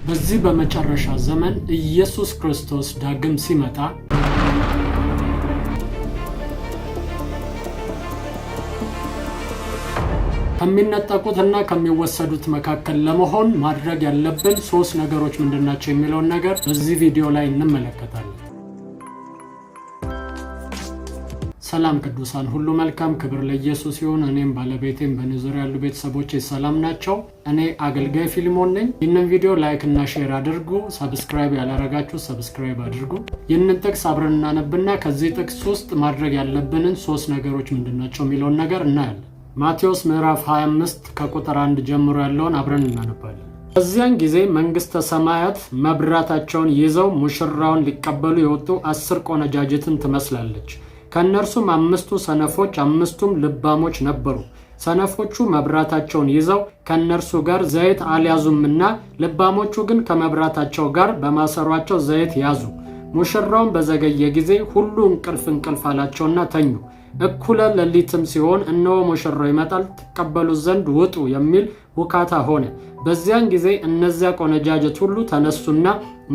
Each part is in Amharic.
በዚህ በመጨረሻ ዘመን ኢየሱስ ክርስቶስ ዳግም ሲመጣ ከሚነጠቁትና ከሚወሰዱት መካከል ለመሆን ማድረግ ያለብን 3 ነገሮች ምንድናቸው የሚለውን ነገር በዚህ ቪዲዮ ላይ እንመለከታለን። ሰላም ቅዱሳን ሁሉ መልካም ክብር ለኢየሱስ ይሁን። እኔም ባለቤቴም በንዙሪያ ያሉ ቤተሰቦቼ ሰላም ናቸው። እኔ አገልጋይ ፊልሞን ነኝ። ይህንን ቪዲዮ ላይክ እና ሼር አድርጉ። ሰብስክራይብ ያላረጋችሁ ሰብስክራይብ አድርጉ። ይህንን ጥቅስ አብረን እናነብና ከዚህ ጥቅስ ውስጥ ማድረግ ያለብንን 3 ነገሮች ምንድናቸው የሚለውን ነገር እናያለን። ማቴዎስ ምዕራፍ 25 ከቁጥር 1 ጀምሮ ያለውን አብረን እናነባለን። በዚያን ጊዜ መንግስተ ሰማያት መብራታቸውን ይዘው ሙሽራውን ሊቀበሉ የወጡ 10 ቆነጃጅትን ትመስላለች። ከነርሱም 5ቱ ሰነፎች 5ቱም ልባሞች ነበሩ። ሰነፎቹ መብራታቸውን ይዘው ከነርሱ ጋር ዘይት አልያዙምና ልባሞቹ ግን ከመብራታቸው ጋር በማሰሯቸው ዘይት ያዙ። ሙሽራውን በዘገየ ጊዜ ሁሉ እንቅልፍ አላቸውና ተኙ። እኩለ ሌሊትም ሲሆን እነሆ ሙሽራው ይመጣል፣ ትቀበሉት ዘንድ ውጡ የሚል ውካታ ሆነ። በዚያን ጊዜ እነዚያ ቆነጃጅት ሁሉ ተነሱና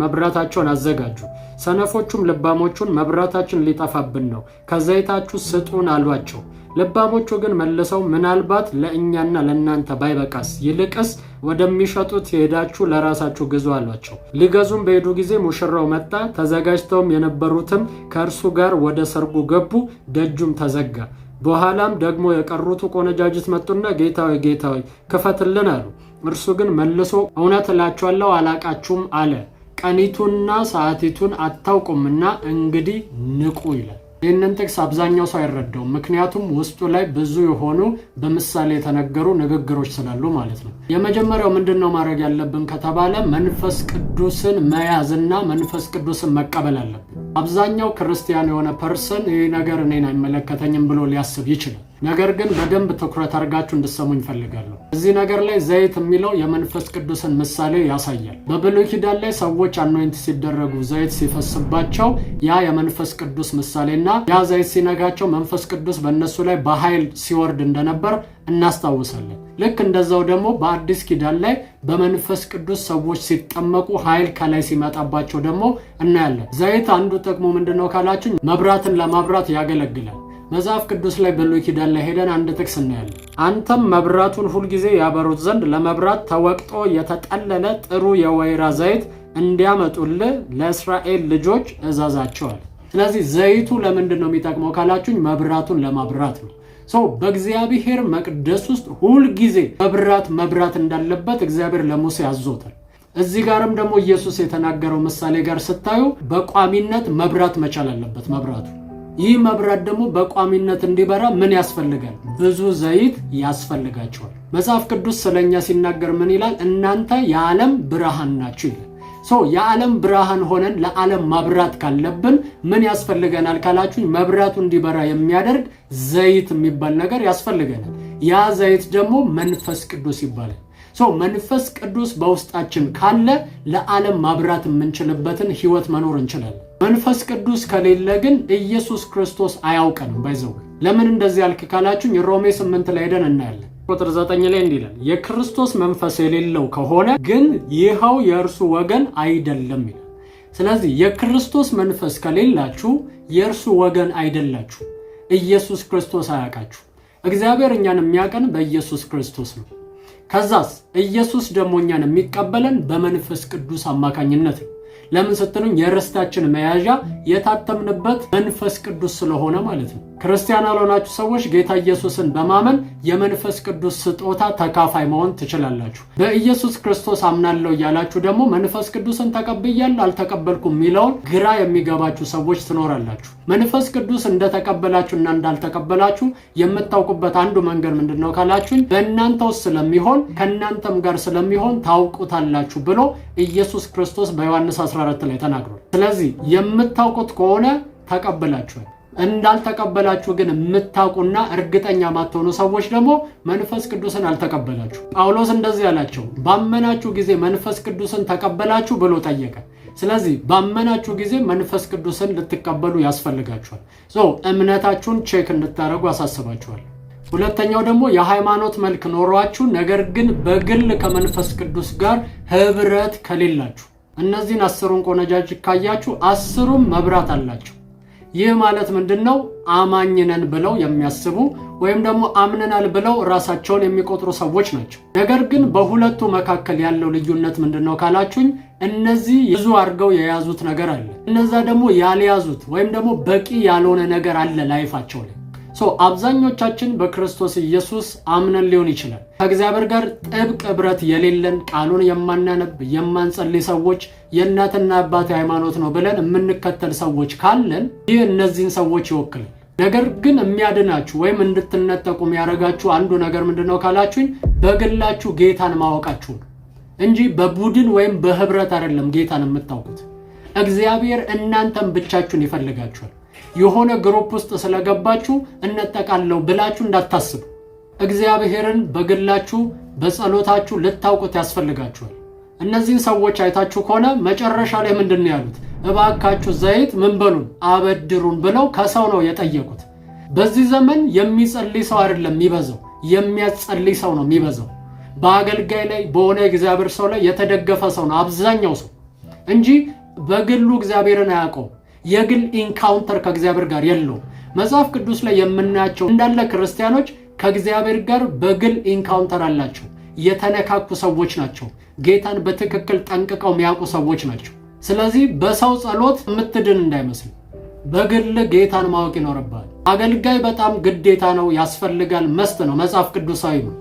መብራታቸውን አዘጋጁ። ሰነፎቹም ልባሞቹን መብራታችን ሊጠፋብን ነው፣ ከዘይታችሁ ስጡን አሏቸው። ልባሞቹ ግን መልሰው ምናልባት ለእኛና ለእናንተ ባይበቃስ ይልቅስ ወደሚሸጡት ሄዳችሁ ለራሳችሁ ግዙ አሏቸው። ሊገዙም በሄዱ ጊዜ ሙሽራው መጣ። ተዘጋጅተውም የነበሩትም ከእርሱ ጋር ወደ ሰርጉ ገቡ፣ ደጁም ተዘጋ። በኋላም ደግሞ የቀሩት ቆነጃጅት መጡና ጌታ ሆይ ክፈትልን አሉ። እርሱ ግን መልሶ እውነት እላችኋለሁ አላቃችሁም አለ። ቀኒቱንና ሰዓቲቱን አታውቁምና እንግዲህ ንቁ ይላል። ይህንን ጥቅስ አብዛኛው ሰው አይረዳውም፣ ምክንያቱም ውስጡ ላይ ብዙ የሆኑ በምሳሌ የተነገሩ ንግግሮች ስላሉ ማለት ነው። የመጀመሪያው ምንድነው ማድረግ ያለብን ከተባለ መንፈስ ቅዱስን መያዝና መንፈስ ቅዱስን መቀበል አለብን። አብዛኛው ክርስቲያን የሆነ ፐርሰን ይህ ነገር እኔን አይመለከተኝም ብሎ ሊያስብ ይችላል። ነገር ግን በደንብ ትኩረት አድርጋችሁ እንድትሰሙኝ ፈልጋለሁ። እዚህ ነገር ላይ ዘይት የሚለው የመንፈስ ቅዱስን ምሳሌ ያሳያል። በብሉይ ኪዳን ላይ ሰዎች አኖይንት ሲደረጉ ዘይት ሲፈስባቸው ያ የመንፈስ ቅዱስ ምሳሌና ያ ዘይት ሲነጋቸው መንፈስ ቅዱስ በእነሱ ላይ በኃይል ሲወርድ እንደነበር እናስታውሳለን። ልክ እንደዛው ደግሞ በአዲስ ኪዳን ላይ በመንፈስ ቅዱስ ሰዎች ሲጠመቁ ኃይል ከላይ ሲመጣባቸው ደግሞ እናያለን። ዘይት አንዱ ጥቅሙ ምንድነው ካላችሁ መብራትን ለማብራት ያገለግላል። መጽሐፍ ቅዱስ ላይ ብሉይ ኪዳን ላይ ሄደን አንድ ጥቅስ እናያለን። አንተም መብራቱን ሁልጊዜ ያበሩት ዘንድ ለመብራት ተወቅጦ የተጠለለ ጥሩ የወይራ ዘይት እንዲያመጡልህ ለእስራኤል ልጆች እዘዛቸዋል። ስለዚህ ዘይቱ ለምንድን ነው የሚጠቅመው ካላችሁኝ መብራቱን ለማብራት ነው። በእግዚአብሔር መቅደስ ውስጥ ሁልጊዜ መብራት እንዳለበት እግዚአብሔር ለሙሴ አዞታል። እዚህ ጋርም ደግሞ ኢየሱስ የተናገረው ምሳሌ ጋር ስታዩ በቋሚነት መብራት መቻል አለበት መብራቱ። ይህ መብራት ደግሞ በቋሚነት እንዲበራ ምን ያስፈልጋል? ብዙ ዘይት ያስፈልጋቸዋል። መጽሐፍ ቅዱስ ስለኛ ሲናገር ምን ይላል? እናንተ የዓለም ብርሃን ናችሁ ይላል። የዓለም ብርሃን ሆነን ለዓለም ማብራት ካለብን ምን ያስፈልገናል ካላችሁኝ መብራቱ እንዲበራ የሚያደርግ ዘይት የሚባል ነገር ያስፈልገናል። ያ ዘይት ደግሞ መንፈስ ቅዱስ ይባላል። መንፈስ ቅዱስ በውስጣችን ካለ ለዓለም ማብራት የምንችልበትን ህይወት መኖር እንችላለን። መንፈስ ቅዱስ ከሌለ ግን ኢየሱስ ክርስቶስ አያውቀንም። ባይዘው ለምን እንደዚህ ያልክ ካላችሁኝ ሮሜ 8 ላይ ሄደን እናያለን። ቁጥር 9 ላይ እንዲህ ይላል፣ የክርስቶስ መንፈስ የሌለው ከሆነ ግን ይኸው የእርሱ ወገን አይደለም ይላል። ስለዚህ የክርስቶስ መንፈስ ከሌላችሁ የእርሱ ወገን አይደላችሁ። ኢየሱስ ክርስቶስ አያውቃችሁ። እግዚአብሔር እኛን የሚያውቀን በኢየሱስ ክርስቶስ ነው። ከዛስ ኢየሱስ ደግሞ እኛን የሚቀበለን በመንፈስ ቅዱስ አማካኝነት ነው። ለምን ስትሉኝ የርስታችን መያዣ የታተምንበት መንፈስ ቅዱስ ስለሆነ ማለት ነው። ክርስቲያን ያልሆናችሁ ሰዎች ጌታ ኢየሱስን በማመን የመንፈስ ቅዱስ ስጦታ ተካፋይ መሆን ትችላላችሁ። በኢየሱስ ክርስቶስ አምናለሁ እያላችሁ ደግሞ መንፈስ ቅዱስን ተቀብያለሁ አልተቀበልኩም የሚለውን ግራ የሚገባችሁ ሰዎች ትኖራላችሁ። መንፈስ ቅዱስ እንደተቀበላችሁና እንዳልተቀበላችሁ የምታውቁበት አንዱ መንገድ ምንድነው ካላችሁኝ በእናንተ ውስጥ ስለሚሆን ከእናንተም ጋር ስለሚሆን ታውቁታላችሁ ብሎ ኢየሱስ ክርስቶስ በዮሐንስ 14 ላይ ተናግሯል። ስለዚህ የምታውቁት ከሆነ ተቀበላችኋል። እንዳልተቀበላችሁ ግን የምታውቁና እርግጠኛ ማትሆኑ ሰዎች ደግሞ መንፈስ ቅዱስን አልተቀበላችሁ። ጳውሎስ እንደዚህ ያላቸው ባመናችሁ ጊዜ መንፈስ ቅዱስን ተቀበላችሁ ብሎ ጠየቀ። ስለዚህ ባመናችሁ ጊዜ መንፈስ ቅዱስን ልትቀበሉ ያስፈልጋችኋል። እምነታችሁን ቼክ እንድታረጉ አሳስባችኋል። ሁለተኛው ደግሞ የሃይማኖት መልክ ኖሯችሁ ነገር ግን በግል ከመንፈስ ቅዱስ ጋር ህብረት ከሌላችሁ። እነዚህን 10ን ቆነጃጅት ካያችሁ 10ም መብራት አላቸው። ይህ ማለት ምንድነው? አማኝ ነን ብለው የሚያስቡ ወይም ደግሞ አምነናል ብለው ራሳቸውን የሚቆጥሩ ሰዎች ናቸው። ነገር ግን በሁለቱ መካከል ያለው ልዩነት ምንድነው ካላችሁኝ፣ እነዚህ ብዙ አድርገው የያዙት ነገር አለ፣ እነዛ ደግሞ ያልያዙት ወይም ደግሞ በቂ ያልሆነ ነገር አለ ላይፋቸው ላይ። አብዛኞቻችን በክርስቶስ ኢየሱስ አምነን ሊሆን ይችላል። ከእግዚአብሔር ጋር ጥብቅ ህብረት የሌለን፣ ቃሉን የማናነብ የማንጸልይ ሰዎች፣ የእናትና አባት ሃይማኖት ነው ብለን የምንከተል ሰዎች ካለን ይህ እነዚህን ሰዎች ይወክላል። ነገር ግን የሚያድናችሁ ወይም እንድትነጠቁ የሚያደርጋችሁ አንዱ ነገር ምንድነው ካላችሁኝ፣ በግላችሁ ጌታን ማወቃችሁ ነው እንጂ በቡድን ወይም በህብረት አይደለም ጌታን የምታውቁት። እግዚአብሔር እናንተን ብቻችሁን ይፈልጋችኋል። የሆነ ግሩፕ ውስጥ ስለገባችሁ እነጠቃለሁ ብላችሁ እንዳታስቡ። እግዚአብሔርን በግላችሁ በጸሎታችሁ ልታውቁት ያስፈልጋችኋል። እነዚህን ሰዎች አይታችሁ ከሆነ መጨረሻ ላይ ምንድነው ያሉት? እባካችሁ ዘይት ምን በሉን አበድሩን ብለው ከሰው ነው የጠየቁት። በዚህ ዘመን የሚጸልይ ሰው አይደለም የሚበዛው፣ የሚያጸልይ ሰው ነው የሚበዛው። በአገልጋይ ላይ በሆነ እግዚአብሔር ሰው ላይ የተደገፈ ሰው ነው አብዛኛው ሰው እንጂ በግሉ እግዚአብሔርን አያውቀው። የግል ኢንካውንተር ከእግዚአብሔር ጋር የለው። መጽሐፍ ቅዱስ ላይ የምናያቸው እንዳለ ክርስቲያኖች ከእግዚአብሔር ጋር በግል ኢንካውንተር አላቸው። የተነካኩ ሰዎች ናቸው። ጌታን በትክክል ጠንቅቀው የሚያውቁ ሰዎች ናቸው። ስለዚህ በሰው ጸሎት የምትድን እንዳይመስል፣ በግል ጌታን ማወቅ ይኖርብሃል። አገልጋይ በጣም ግዴታ ነው፣ ያስፈልጋል፣ መስት ነው፣ መጽሐፍ ቅዱሳዊ ነው።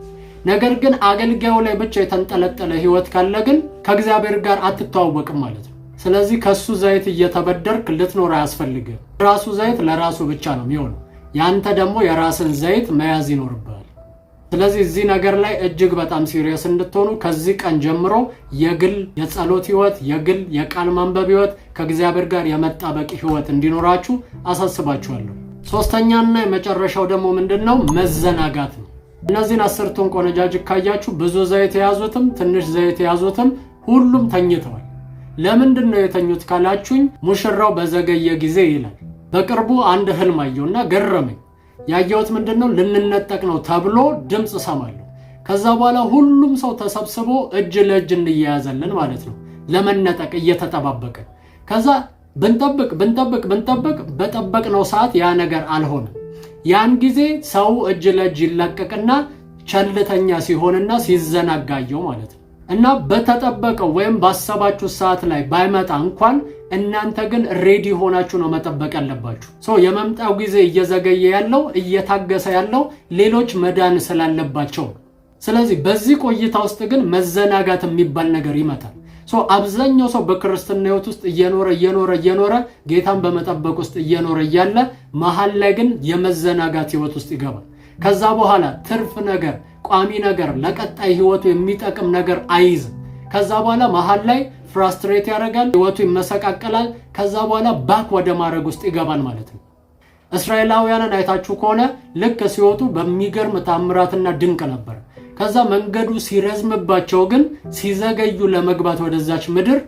ነገር ግን አገልጋዩ ላይ ብቻ የተንጠለጠለ ህይወት ካለ ግን ከእግዚአብሔር ጋር አትተዋወቅም ማለት ነው። ስለዚህ ከሱ ዘይት እየተበደርክ ልትኖር አያስፈልግም። ራሱ ዘይት ለራሱ ብቻ ነው የሚሆነው። ያንተ ደግሞ የራስን ዘይት መያዝ ይኖርብሃል። ስለዚህ እዚህ ነገር ላይ እጅግ በጣም ሲሪየስ እንድትሆኑ ከዚህ ቀን ጀምሮ የግል የጸሎት ህይወት፣ የግል የቃል ማንበብ ህይወት፣ ከእግዚአብሔር ጋር የመጣበቅ ህይወት እንዲኖራችሁ አሳስባችኋለሁ። ሶስተኛና የመጨረሻው ደግሞ ምንድነው? መዘናጋት ነው። እነዚህን 10ቱን ቆነጃጅት ካያችሁ ብዙ ዘይት የያዙትም ትንሽ ዘይት የያዙትም ሁሉም ተኝተዋል። ለምንድነው የተኙት ካላችሁኝ፣ ሙሽራው በዘገየ ጊዜ ይላል። በቅርቡ አንድ ህልም አየሁና ገረመኝ። ያየሁት ምንድነው? ልንነጠቅ ነው ተብሎ ድምጽ ሰማለሁ። ከዛ በኋላ ሁሉም ሰው ተሰብስቦ እጅ ለእጅ እንያያዘልን ማለት ነው፣ ለመነጠቅ እየተጠባበቀ። ከዛ ብንጠብቅ በጠበቅነው ሰዓት ያ ነገር አልሆነም። ያን ጊዜ ሰው እጅ ለእጅ ይላቀቅና ቸልተኛ ሲሆንና ሲዘናጋየው ማለት ነው። እና በተጠበቀው ወይም ባሰባችሁ ሰዓት ላይ ባይመጣ እንኳን እናንተ ግን ሬዲ ሆናችሁ ነው መጠበቅ ያለባችሁ። የመምጣው ጊዜ እየዘገየ ያለው እየታገሰ ያለው ሌሎች መዳን ስላለባቸው። ስለዚህ በዚህ ቆይታ ውስጥ ግን መዘናጋት የሚባል ነገር ይመጣል። አብዛኛው ሰው በክርስትና ህይወት ውስጥ እየኖረ ጌታን በመጠበቅ ውስጥ እየኖረ እያለ መሃል ላይ ግን የመዘናጋት ህይወት ውስጥ ይገባል። ከዛ በኋላ ትርፍ ነገር፣ ቋሚ ነገር፣ ለቀጣይ ህይወቱ የሚጠቅም ነገር አይዝም። ከዛ በኋላ መሃል ላይ ፍራስትሬት ያደርጋል፣ ህይወቱ ይመሰቃቀላል። ከዛ በኋላ ባክ ወደ ማድረግ ውስጥ ይገባል ማለት ነው። እስራኤላውያንን አይታችሁ ከሆነ ልክ ሲወጡ በሚገርም ታምራትና ድንቅ ነበር። ከዛ መንገዱ ሲረዝምባቸው ግን ሲዘገዩ ለመግባት ወደዛች ምድር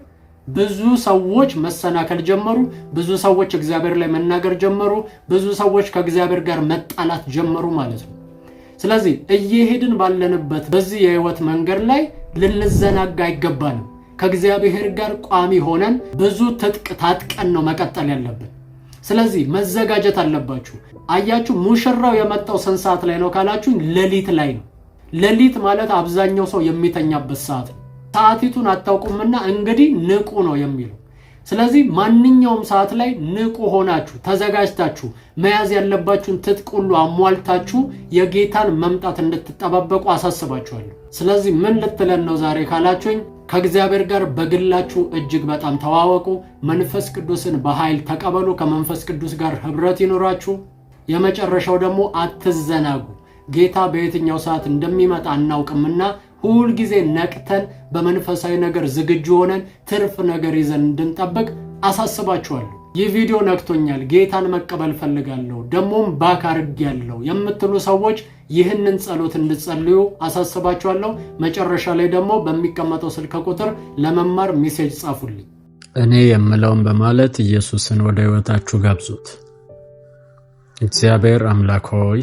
ብዙ ሰዎች መሰናከል ጀመሩ። ብዙ ሰዎች እግዚአብሔር ላይ መናገር ጀመሩ። ብዙ ሰዎች ከእግዚአብሔር ጋር መጣላት ጀመሩ ማለት ነው። ስለዚህ እየሄድን ባለንበት በዚህ የህይወት መንገድ ላይ ልንዘናጋ አይገባንም። ከእግዚአብሔር ጋር ቋሚ ሆነን ብዙ ትጥቅ ታጥቀን ነው መቀጠል ያለብን። ስለዚህ መዘጋጀት አለባችሁ። አያችሁ፣ ሙሽራው የመጣው ስንት ሰዓት ላይ ነው ካላችሁ፣ ሌሊት ላይ ነው። ሌሊት ማለት አብዛኛው ሰው የሚተኛበት ሰዓት ነው። ሰዓቲቱን አታውቁምና እንግዲህ ንቁ ነው የሚለው። ስለዚህ ማንኛውም ሰዓት ላይ ንቁ ሆናችሁ ተዘጋጅታችሁ መያዝ ያለባችሁን ትጥቅ ሁሉ አሟልታችሁ የጌታን መምጣት እንድትጠባበቁ አሳስባችኋለሁ። ስለዚህ ምን ልትለን ነው ዛሬ ካላችሁኝ፣ ከእግዚአብሔር ጋር በግላችሁ እጅግ በጣም ተዋወቁ። መንፈስ ቅዱስን በኃይል ተቀበሉ። ከመንፈስ ቅዱስ ጋር ህብረት ይኖራችሁ። የመጨረሻው ደግሞ አትዘናጉ። ጌታ በየትኛው ሰዓት እንደሚመጣ አናውቅምና ሁል ጊዜ ነቅተን በመንፈሳዊ ነገር ዝግጁ ሆነን ትርፍ ነገር ይዘን እንድንጠብቅ አሳስባችኋለሁ። ይህ ቪዲዮ ነክቶኛል፣ ጌታን መቀበል ፈልጋለሁ፣ ደሞም ባክ አድርጌያለሁ የምትሉ ሰዎች ይህንን ጸሎት እንድትጸልዩ አሳስባችኋለሁ። መጨረሻ ላይ ደግሞ በሚቀመጠው ስልክ ቁጥር ለመማር ሜሴጅ ጻፉልኝ። እኔ የምለውን በማለት ኢየሱስን ወደ ህይወታችሁ ጋብዙት። እግዚአብሔር አምላክ ሆይ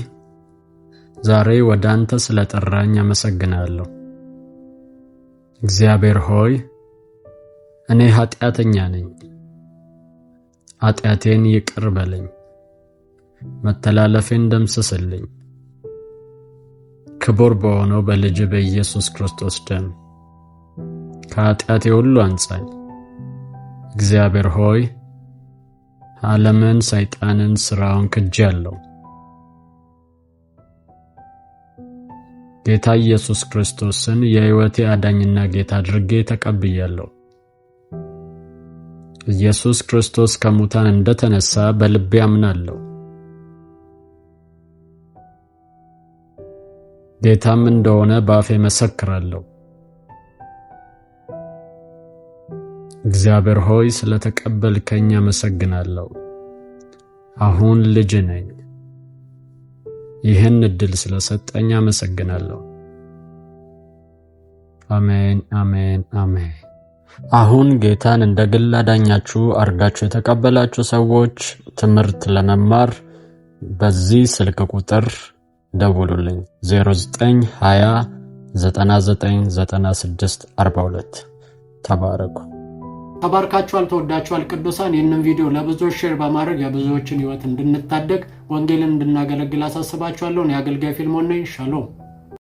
ዛሬ ወደ አንተ ስለጠራኝ አመሰግናለሁ። እግዚአብሔር ሆይ እኔ ኃጢአተኛ ነኝ። ኃጢአቴን ይቅር በለኝ፣ መተላለፌን ደምስስልኝ። ክቡር በሆነው በልጅ በኢየሱስ ክርስቶስ ደም ከኃጢአቴ ሁሉ አንጻኝ። እግዚአብሔር ሆይ ዓለምን፣ ሰይጣንን፣ ሥራውን ክጄአለሁ። ጌታ ኢየሱስ ክርስቶስን የሕይወቴ አዳኝና ጌታ አድርጌ ተቀብያለሁ። ኢየሱስ ክርስቶስ ከሙታን እንደተነሳ በልቤ አምናለሁ። ጌታም እንደሆነ በአፌ መሰክራለሁ። እግዚአብሔር ሆይ ስለተቀበልከኝ አመሰግናለሁ። አሁን ልጅ ነኝ። ይህን ዕድል ስለሰጠኝ አመሰግናለሁ። አሜን፣ አሜን፣ አሜን። አሁን ጌታን እንደ ግል አዳኛችሁ አርጋችሁ የተቀበላችሁ ሰዎች ትምህርት ለመማር በዚህ ስልክ ቁጥር ደውሉልኝ 0920 999642። ተባረኩ። ተባርካችኋል፣ ተወዳችኋል ቅዱሳን። ይህንን ቪዲዮ ለብዙዎች ሼር በማድረግ የብዙዎችን ሕይወት እንድንታደግ ወንጌልን እንድናገለግል አሳስባችኋለሁ። እኔ አገልጋይ ፊልሞን ነኝ። ሻሎም።